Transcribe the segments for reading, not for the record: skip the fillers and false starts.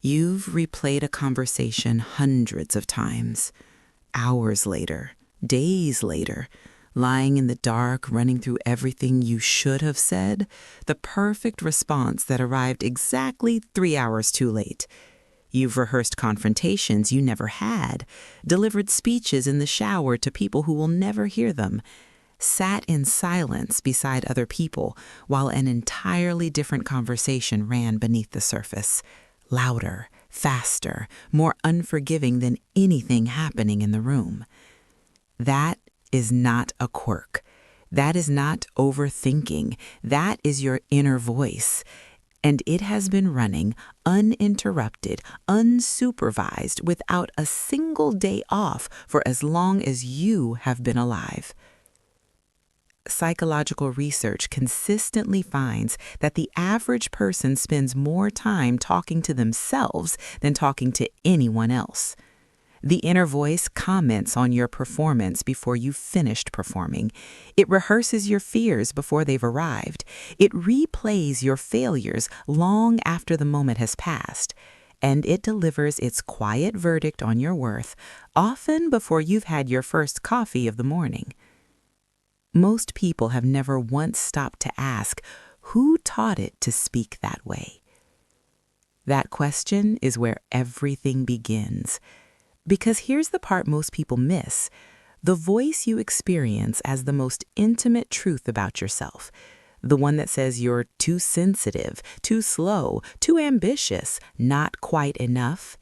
You've replayed a conversation hundreds of times, hours later, days later, lying in the dark, running through everything you should have said, the perfect response that arrived exactly 3 hours too late. You've rehearsed confrontations you never had, delivered speeches in the shower to people who will never hear them, sat in silence beside other people while an entirely different conversation ran beneath the surface, louder, faster, more unforgiving than anything happening in the room. That is not a quirk. That is not overthinking. That is your inner voice. And it has been running uninterrupted, unsupervised, without a single day off for as long as you have been alive. Psychological research consistently finds that the average person spends more time talking to themselves than talking to anyone else. The inner voice comments on your performance before you've finished performing. It rehearses your fears before they've arrived. It replays your failures long after the moment has passed. And it delivers its quiet verdict on your worth, often before you've had your first coffee of the morning. Most people have never once stopped to ask, who taught it to speak that way? That question is where everything begins. Because here's the part most people miss. The voice you experience as the most intimate truth about yourself, the one that says you're too sensitive, too slow, too ambitious, not quite enough,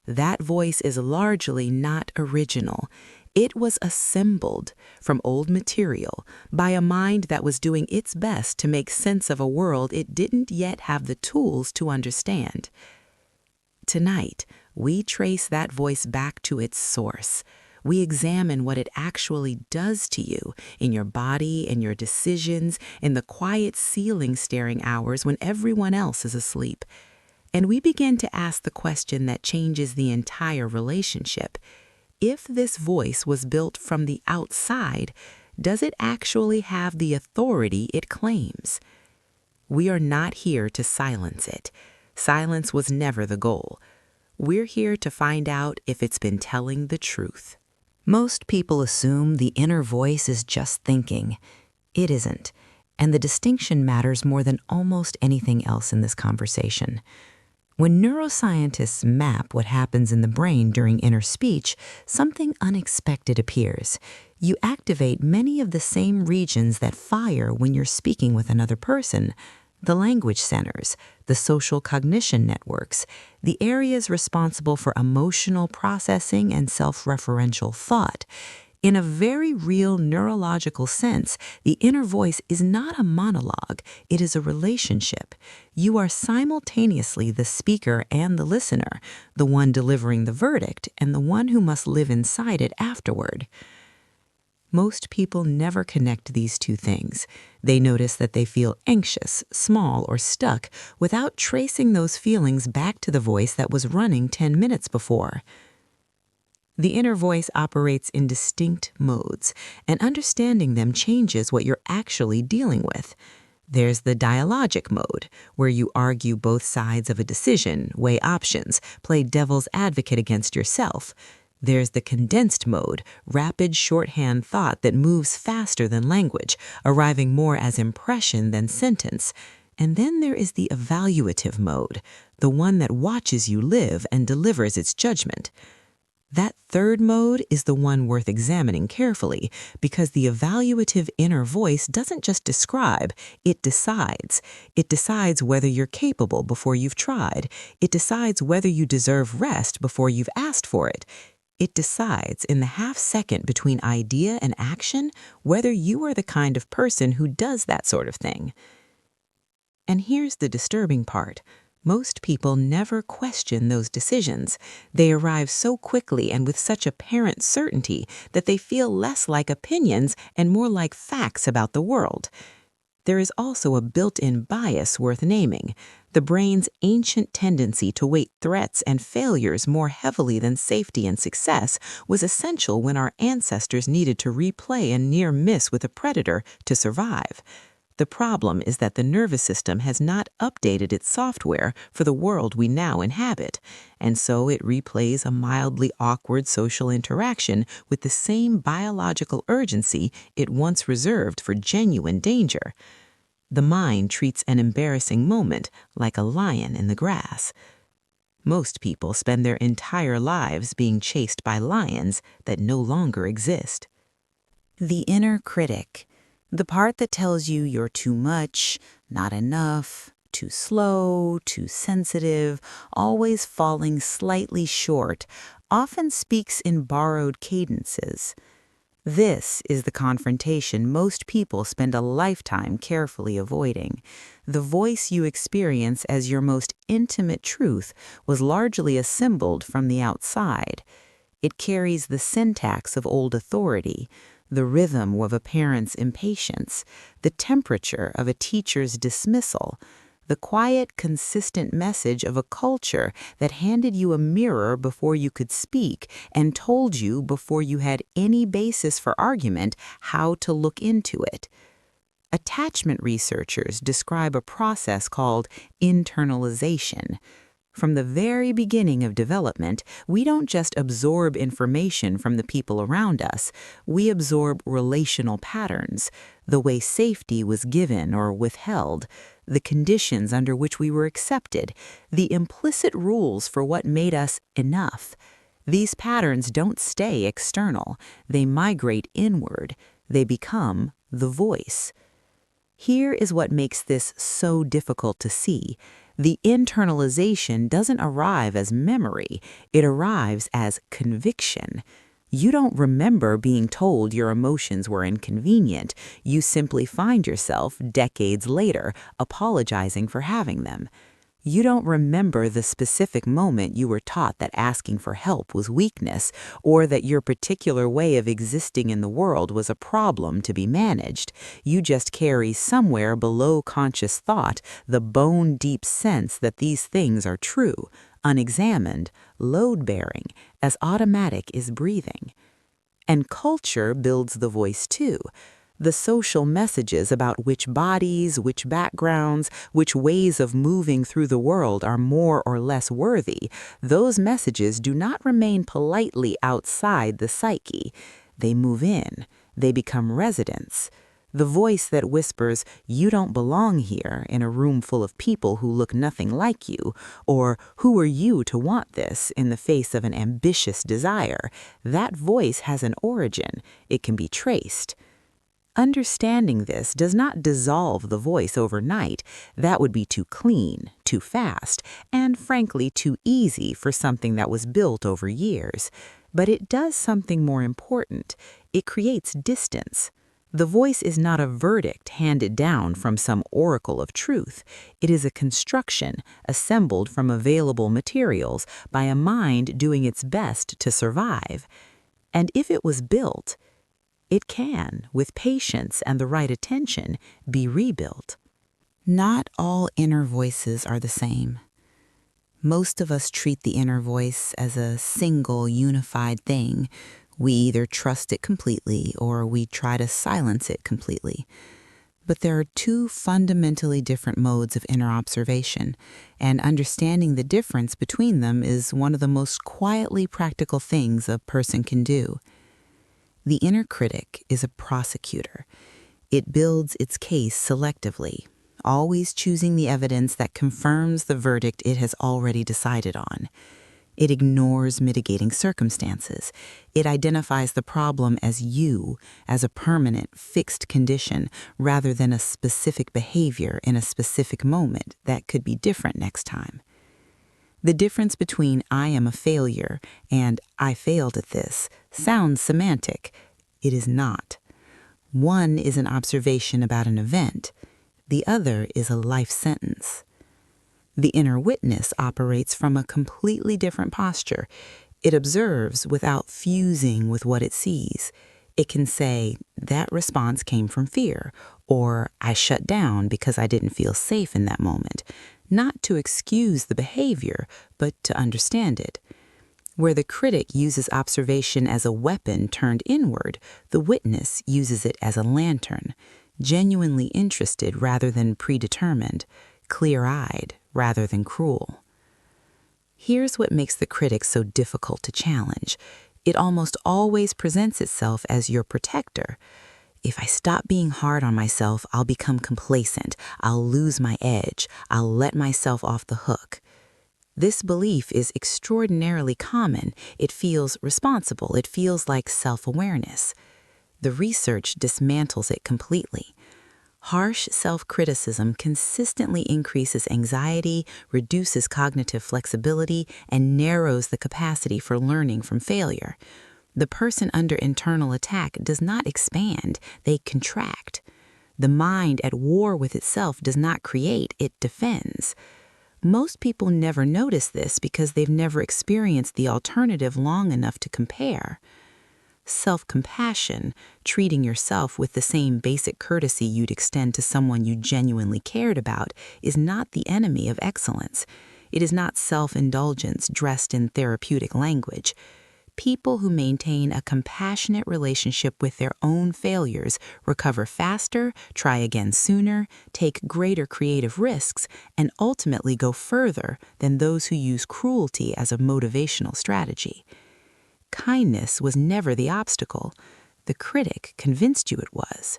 that voice is largely not original. It was assembled from old material by a mind that was doing its best to make sense of a world it didn't yet have the tools to understand. Tonight, we trace that voice back to its source. We examine what it actually does to you in your body, in your decisions, in the quiet ceiling-staring hours when everyone else is asleep. And we begin to ask the question that changes the entire relationship. If this voice was built from the outside, does it actually have the authority it claims? We are not here to silence it. Silence was never the goal. We're here to find out if it's been telling the truth. Most people assume the inner voice is just thinking. It isn't, and the distinction matters more than almost anything else in this conversation. When neuroscientists map what happens in the brain during inner speech, something unexpected appears. You activate many of the same regions that fire when you're speaking with another person. The language centers, the social cognition networks, the areas responsible for emotional processing and self-referential thought. In a very real neurological sense, the inner voice is not a monologue, it is a relationship. You are simultaneously the speaker and the listener, the one delivering the verdict and the one who must live inside it afterward. Most people never connect these two things. They notice that they feel anxious, small, or stuck without tracing those feelings back to the voice that was running 10 minutes before. The inner voice operates in distinct modes, and understanding them changes what you're actually dealing with. There's the dialogic mode, where you argue both sides of a decision, weigh options, play devil's advocate against yourself. There's the condensed mode, rapid shorthand thought that moves faster than language, arriving more as impression than sentence. And then there is the evaluative mode, the one that watches you live and delivers its judgment. That third mode is the one worth examining carefully, because the evaluative inner voice doesn't just describe, it decides. It decides whether you're capable before you've tried. It decides whether you deserve rest before you've asked for it. It decides in the half second between idea and action whether you are the kind of person who does that sort of thing. And here's the disturbing part. Most people never question those decisions. They arrive so quickly and with such apparent certainty that they feel less like opinions and more like facts about the world. There is also a built-in bias worth naming. The brain's ancient tendency to weight threats and failures more heavily than safety and success was essential when our ancestors needed to replay a near miss with a predator to survive. The problem is that the nervous system has not updated its software for the world we now inhabit, and so it replays a mildly awkward social interaction with the same biological urgency it once reserved for genuine danger. The mind treats an embarrassing moment like a lion in the grass. Most people spend their entire lives being chased by lions that no longer exist. The inner critic, the part that tells you you're too much, not enough, too slow, too sensitive, always falling slightly short, often speaks in borrowed cadences. This is the confrontation most people spend a lifetime carefully avoiding. The voice you experience as your most intimate truth was largely assembled from the outside. It carries the syntax of old authority, the rhythm of a parent's impatience, the temperature of a teacher's dismissal, the quiet, consistent message of a culture that handed you a mirror before you could speak and told you before you had any basis for argument how to look into it. Attachment researchers describe a process called internalization. From the very beginning of development, we don't just absorb information from the people around us, we absorb relational patterns, the way safety was given or withheld, the conditions under which we were accepted, the implicit rules for what made us enough. These patterns don't stay external, they migrate inward, they become the voice. Here is what makes this so difficult to see. The internalization doesn't arrive as memory, it arrives as conviction. You don't remember being told your emotions were inconvenient. You simply find yourself, decades later, apologizing for having them. You don't remember the specific moment you were taught that asking for help was weakness, or that your particular way of existing in the world was a problem to be managed. You just carry somewhere below conscious thought the bone-deep sense that these things are true, unexamined, load-bearing, as automatic as breathing. And culture builds the voice too. The social messages about which bodies, which backgrounds, which ways of moving through the world are more or less worthy, those messages do not remain politely outside the psyche. They move in. They become residents. The voice that whispers, "You don't belong here," in a room full of people who look nothing like you, or "Who are you to want this?" in the face of an ambitious desire, that voice has an origin. It can be traced. Understanding this does not dissolve the voice overnight. That would be too clean, too fast, and frankly too easy for something that was built over years. But it does something more important. It creates distance. The voice is not a verdict handed down from some oracle of truth. It is a construction assembled from available materials by a mind doing its best to survive. And if it was built, it can, with patience and the right attention, be rebuilt. Not all inner voices are the same. Most of us treat the inner voice as a single, unified thing. We either trust it completely or we try to silence it completely. But there are two fundamentally different modes of inner observation, and understanding the difference between them is one of the most quietly practical things a person can do. The inner critic is a prosecutor. It builds its case selectively, always choosing the evidence that confirms the verdict it has already decided on. It ignores mitigating circumstances. It identifies the problem as you, as a permanent, fixed condition, rather than a specific behavior in a specific moment that could be different next time. The difference between "I am a failure" and "I failed at this" sounds semantic. It is not. One is an observation about an event. The other is a life sentence. The inner witness operates from a completely different posture. It observes without fusing with what it sees. It can say, "That response came from fear," or "I shut down because I didn't feel safe in that moment," not to excuse the behavior, but to understand it. Where the critic uses observation as a weapon turned inward, the witness uses it as a lantern. genuinely interested rather than predetermined, clear-eyed rather than cruel. Here's what makes the critic so difficult to challenge. It almost always presents itself as your protector. If I stop being hard on myself, I'll become complacent. I'll lose my edge. I'll let myself off the hook. This belief is extraordinarily common. It feels responsible. It feels like self-awareness. The research dismantles it completely. Harsh self-criticism consistently increases anxiety, reduces cognitive flexibility, and narrows the capacity for learning from failure. The person under internal attack does not expand, they contract. The mind at war with itself does not create, it defends. Most people never notice this because they've never experienced the alternative long enough to compare. Self-compassion, treating yourself with the same basic courtesy you'd extend to someone you genuinely cared about, is not the enemy of excellence. It is not self-indulgence dressed in therapeutic language. People who maintain a compassionate relationship with their own failures recover faster, try again sooner, take greater creative risks, and ultimately go further than those who use cruelty as a motivational strategy. Kindness was never the obstacle. The critic convinced you it was.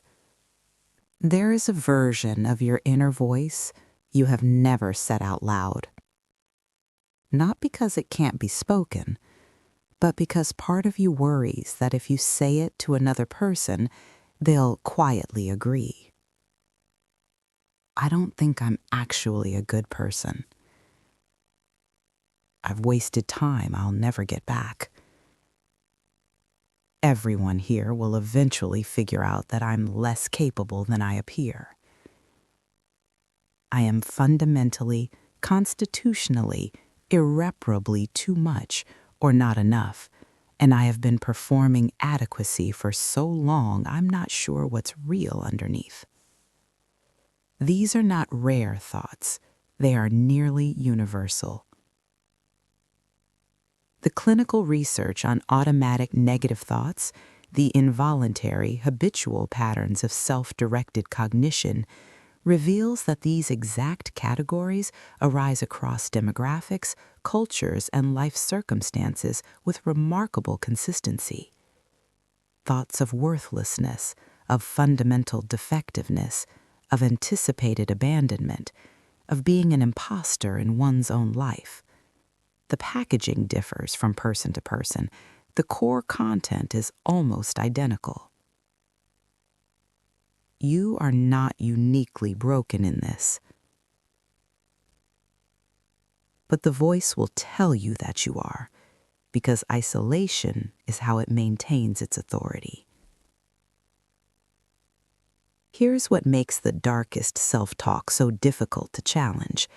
There is a version of your inner voice you have never said out loud. Not because it can't be spoken, but because part of you worries that if you say it to another person, they'll quietly agree. I don't think I'm actually a good person. I've wasted time I'll never get back. Everyone here will eventually figure out that I'm less capable than I appear. I am fundamentally, constitutionally, irreparably too much or not enough, and I have been performing adequacy for so long I'm not sure what's real underneath. These are not rare thoughts. They are nearly universal. The clinical research on automatic negative thoughts, the involuntary, habitual patterns of self-directed cognition, reveals that these exact categories arise across demographics, cultures, and life circumstances with remarkable consistency. Thoughts of worthlessness, of fundamental defectiveness, of anticipated abandonment, of being an imposter in one's own life. The packaging differs from person to person. The core content is almost identical. You are not uniquely broken in this. But the voice will tell you that you are, because isolation is how it maintains its authority. Here's what makes the darkest self-talk so difficult to challenge.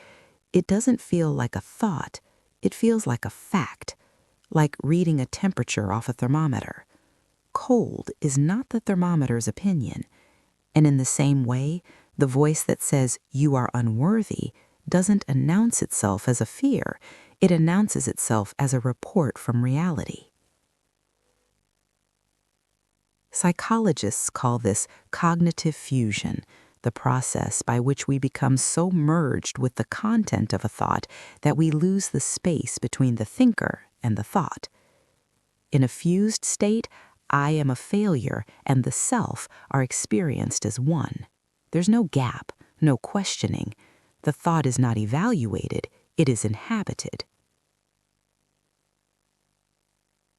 It doesn't feel like a thought. It feels like a fact, like reading a temperature off a thermometer. Cold is not the thermometer's opinion, and in the same way, the voice that says you are unworthy doesn't announce itself as a fear. It announces itself as a report from reality. Psychologists call this cognitive fusion, the process by which we become so merged with the content of a thought that we lose the space between the thinker and the thought. In a fused state, I am a failure and the self are experienced as one. There's no gap, no questioning. The thought is not evaluated, it is inhabited.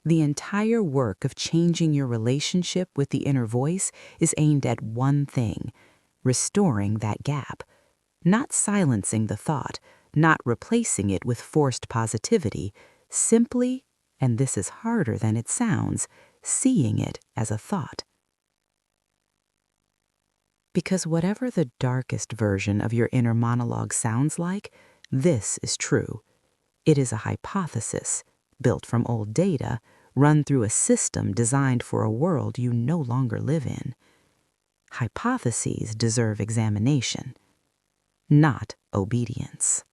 The entire work of changing your relationship with the inner voice is aimed at one thing: restoring that gap, not silencing the thought, not replacing it with forced positivity, simply, and this is harder than it sounds, seeing it as a thought. Because whatever the darkest version of your inner monologue sounds like, this is true. It is a hypothesis, built from old data, run through a system designed for a world you no longer live in. Hypotheses deserve examination, not obedience.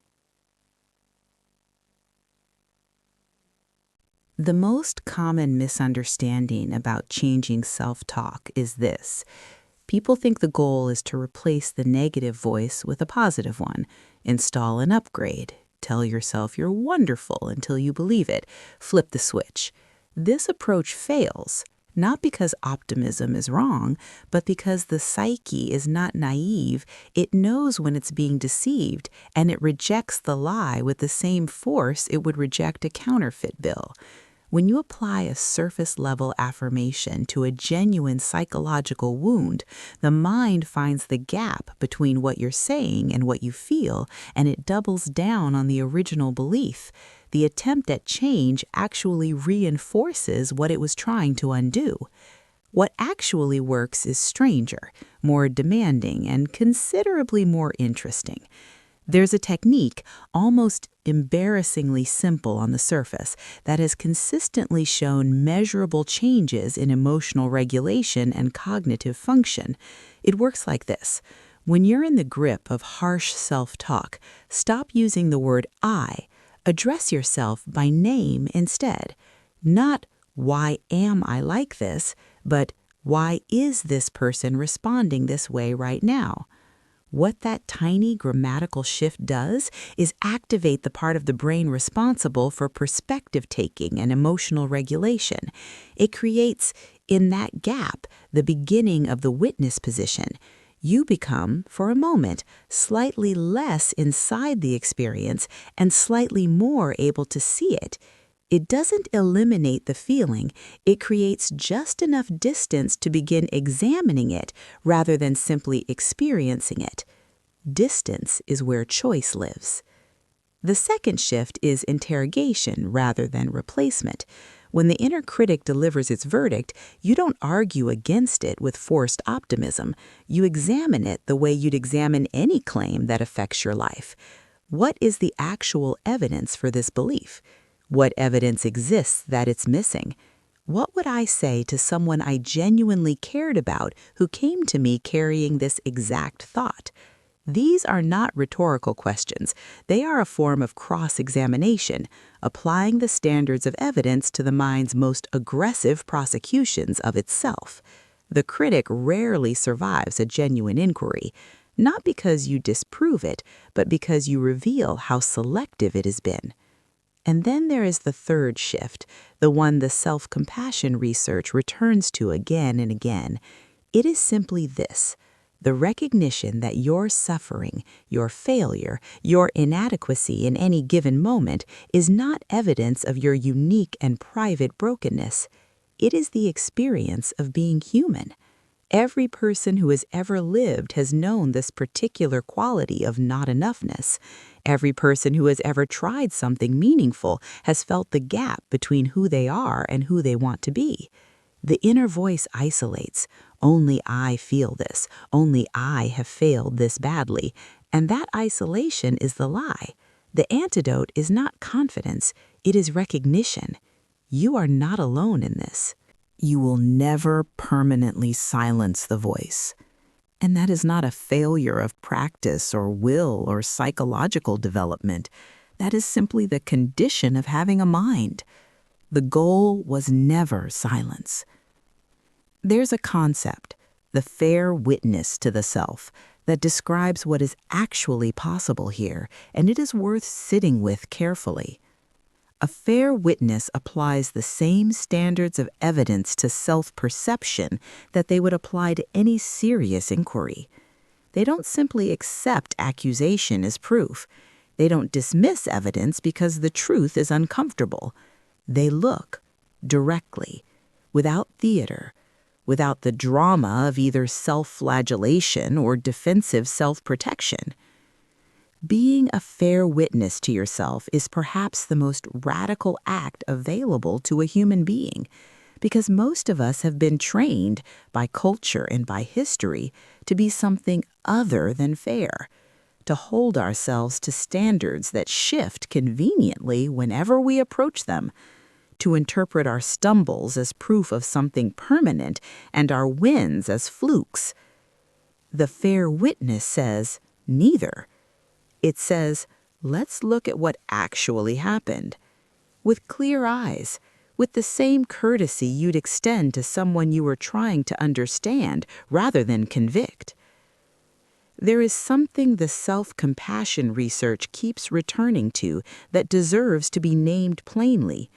The most common misunderstanding about changing self-talk is this: People think the goal is to replace the negative voice with a positive one, install an upgrade, tell yourself you're wonderful until you believe it, flip the switch. This approach fails, not because optimism is wrong, but because the psyche is not naive. It knows when it's being deceived, and it rejects the lie with the same force it would reject a counterfeit bill. When you apply a surface-level affirmation to a genuine psychological wound, the mind finds the gap between what you're saying and what you feel, and it doubles down on the original belief. The attempt at change actually reinforces what it was trying to undo. What actually works is stranger, more demanding, and considerably more interesting. There's a technique, almost embarrassingly simple on the surface, that has consistently shown measurable changes in emotional regulation and cognitive function. It works like this. When you're in the grip of harsh self-talk, stop using the word I. Address yourself by name instead. Not, why am I like this, but why is this person responding this way right now? What that tiny grammatical shift does is activate the part of the brain responsible for perspective taking and emotional regulation. It creates, in that gap, the beginning of the witness position. You become, for a moment, slightly less inside the experience and slightly more able to see it. It doesn't eliminate the feeling, it creates just enough distance to begin examining it rather than simply experiencing it. Distance is where choice lives. The second shift is interrogation rather than replacement. When the inner critic delivers its verdict, you don't argue against it with forced optimism. You examine it the way you'd examine any claim that affects your life. What is the actual evidence for this belief? What evidence exists that it's missing? What would I say to someone I genuinely cared about who came to me carrying this exact thought? These are not rhetorical questions. They are a form of cross-examination, applying the standards of evidence to the mind's most aggressive prosecutions of itself. The critic rarely survives a genuine inquiry, not because you disprove it, but because you reveal how selective it has been. And then there is the third shift, the one the self-compassion research returns to again and again. It is simply this: the recognition that your suffering, your failure, your inadequacy in any given moment is not evidence of your unique and private brokenness. It is the experience of being human. Every person who has ever lived has known this particular quality of not enoughness. Every person who has ever tried something meaningful has felt the gap between who they are and who they want to be. The inner voice isolates. Only I feel this. Only I have failed this badly. And that isolation is the lie. The antidote is not confidence. It is recognition. You are not alone in this. You will never permanently silence the voice. And that is not a failure of practice or will or psychological development. That is simply the condition of having a mind. The goal was never silence. There's a concept, the fair witness to the self, that describes what is actually possible here, and it is worth sitting with carefully. A fair witness applies the same standards of evidence to self-perception that they would apply to any serious inquiry. They don't simply accept accusation as proof. They don't dismiss evidence because the truth is uncomfortable. They look directly, without theater, without the drama of either self-flagellation or defensive self-protection. Being a fair witness to yourself is perhaps the most radical act available to a human being, because most of us have been trained by culture and by history to be something other than fair, to hold ourselves to standards that shift conveniently whenever we approach them, to interpret our stumbles as proof of something permanent and our wins as flukes. The fair witness says neither. It says, let's look at what actually happened. With clear eyes, with the same courtesy you'd extend to someone you were trying to understand rather than convict. There is something the self-compassion research keeps returning to that deserves to be named plainly.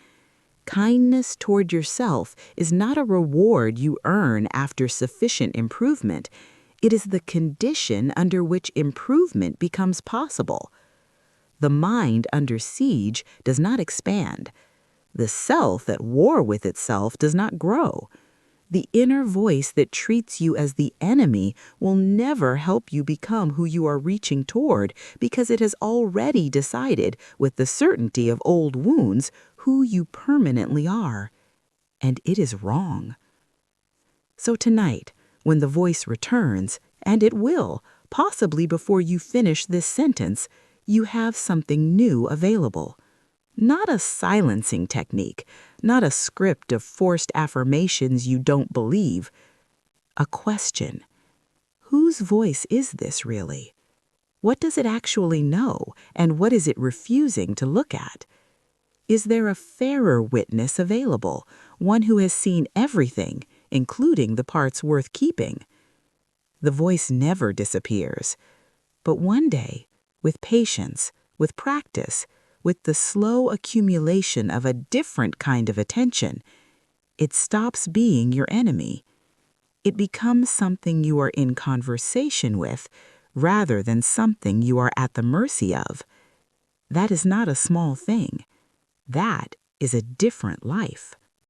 Kindness toward yourself is not a reward you earn after sufficient improvement. It is the condition under which improvement becomes possible. The mind under siege does not expand. The self at war with itself does not grow. The inner voice that treats you as the enemy will never help you become who you are reaching toward because it has already decided, with the certainty of old wounds, who you permanently are. And it is wrong. So tonight, when the voice returns, and it will, possibly before you finish this sentence, you have something new available. Not a silencing technique, not a script of forced affirmations you don't believe. A question. Whose voice is this really? What does it actually know, and what is it refusing to look at? Is there a fairer witness available, one who has seen everything, including the parts worth keeping? The voice never disappears, but one day, with patience, with practice, with the slow accumulation of a different kind of attention, it stops being your enemy. It becomes something you are in conversation with, rather than something you are at the mercy of. That is not a small thing. That is a different life.